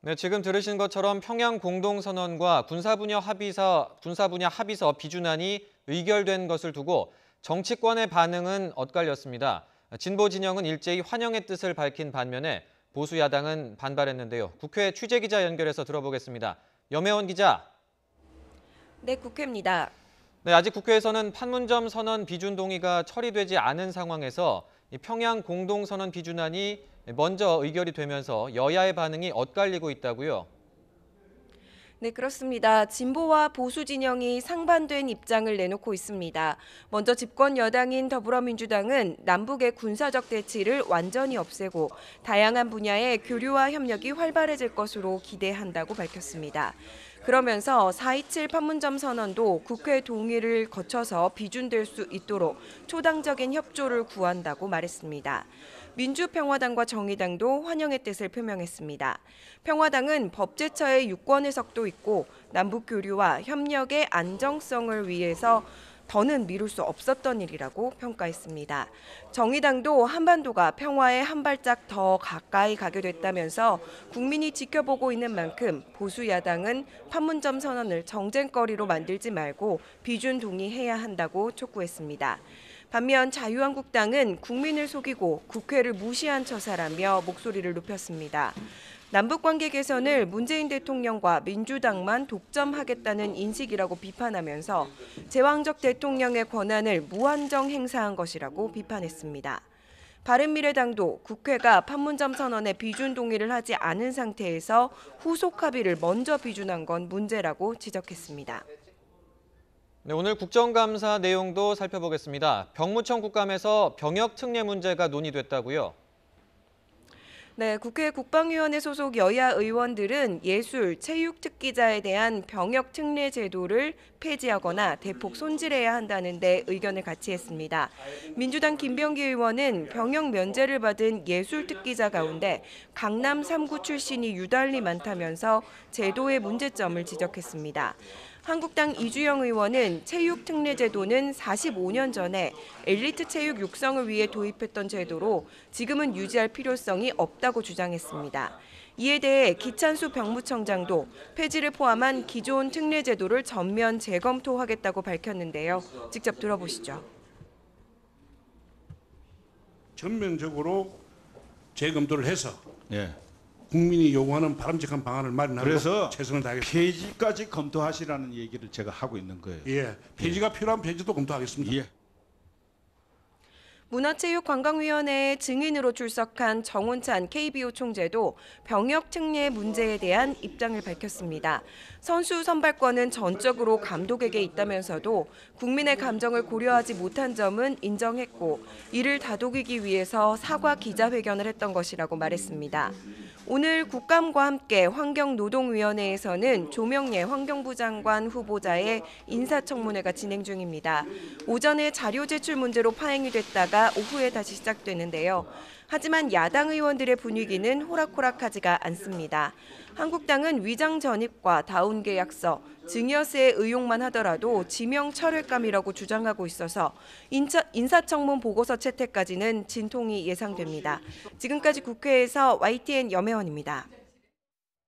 네, 지금 들으신 것처럼 평양 공동선언과 군사 분야 합의서 비준안이 의결된 것을 두고 정치권의 반응은 엇갈렸습니다. 진보 진영은 일제히 환영의 뜻을 밝힌 반면에 보수 야당은 반발했는데요. 국회 취재기자 연결해서 들어보겠습니다. 염혜원 기자. 네, 국회입니다. 네, 아직 국회에서는 판문점 선언 비준 동의가 처리되지 않은 상황에서 이 평양 공동선언 비준안이 먼저 의결이 되면서 여야의 반응이 엇갈리고 있다고요. 네, 그렇습니다. 진보와 보수 진영이 상반된 입장을 내놓고 있습니다. 먼저 집권 여당인 더불어민주당은 남북의 군사적 대치를 완전히 없애고 다양한 분야의 교류와 협력이 활발해질 것으로 기대한다고 밝혔습니다. 그러면서 4.27 판문점 선언도 국회 동의를 거쳐서 비준될 수 있도록 초당적인 협조를 구한다고 말했습니다. 민주평화당과 정의당도 환영의 뜻을 표명했습니다. 평화당은 법제처의 유권 해석도 있고 남북 교류와 협력의 안정성을 위해서 더는 미룰 수 없었던 일이라고 평가했습니다. 정의당도 한반도가 평화에 한 발짝 더 가까이 가게 됐다면서 국민이 지켜보고 있는 만큼 보수 야당은 판문점 선언을 정쟁거리로 만들지 말고 비준 동의해야 한다고 촉구했습니다. 반면 자유한국당은 국민을 속이고 국회를 무시한 처사라며 목소리를 높였습니다. 남북관계 개선을 문재인 대통령과 민주당만 독점하겠다는 인식이라고 비판하면서 제왕적 대통령의 권한을 무한정 행사한 것이라고 비판했습니다. 바른미래당도 국회가 판문점 선언에 비준 동의를 하지 않은 상태에서 후속 합의를 먼저 비준한 건 문제라고 지적했습니다. 네, 오늘 국정감사 내용도 살펴보겠습니다. 병무청 국감에서 병역 특례 문제가 논의됐다고요? 네, 국회 국방위원회 소속 여야 의원들은 예술, 체육 특기자에 대한 병역 특례 제도를 폐지하거나 대폭 손질해야 한다는 데 의견을 같이 했습니다. 민주당 김병기 의원은 병역 면제를 받은 예술 특기자 가운데 강남 3구 출신이 유달리 많다면서 제도의 문제점을 지적했습니다. 한국당 이주영 의원은 체육 특례 제도는 45년 전에 엘리트 체육 육성을 위해 도입했던 제도로 지금은 유지할 필요성이 없다고 주장했습니다. 이에 대해 기찬수 병무청장도 폐지를 포함한 기존 특례 제도를 전면 재검토하겠다고 밝혔는데요. 직접 들어보시죠. 전면적으로 재검토를 해서 예. 국민이 요구하는 바람직한 방안을 마련하도록 그래서 최선을 다하겠습니다. 폐지까지 검토하시라는 얘기를 제가 하고 있는 거예요. 예, 폐지가 필요한 폐지도 검토하겠습니다. 예. 문화체육관광위원회에 증인으로 출석한 정운찬 KBO 총재도 병역 특례 문제에 대한 입장을 밝혔습니다. 선수 선발권은 전적으로 감독에게 있다면서도 국민의 감정을 고려하지 못한 점은 인정했고 이를 다독이기 위해서 사과 기자회견을 했던 것이라고 말했습니다. 오늘 국감과 함께 환경노동위원회에서는 조명래 환경부 장관 후보자의 인사청문회가 진행 중입니다. 오전에 자료 제출 문제로 파행이 됐다가 오후에 다시 시작되는데요. 하지만 야당 의원들의 분위기는 호락호락하지가 않습니다. 한국당은 위장 전입과 다운 계약서, 증여세 의혹만 하더라도 지명 철회감이라고 주장하고 있어서 인사청문 보고서 채택까지는 진통이 예상됩니다. 지금까지 국회에서 YTN 염혜원입니다.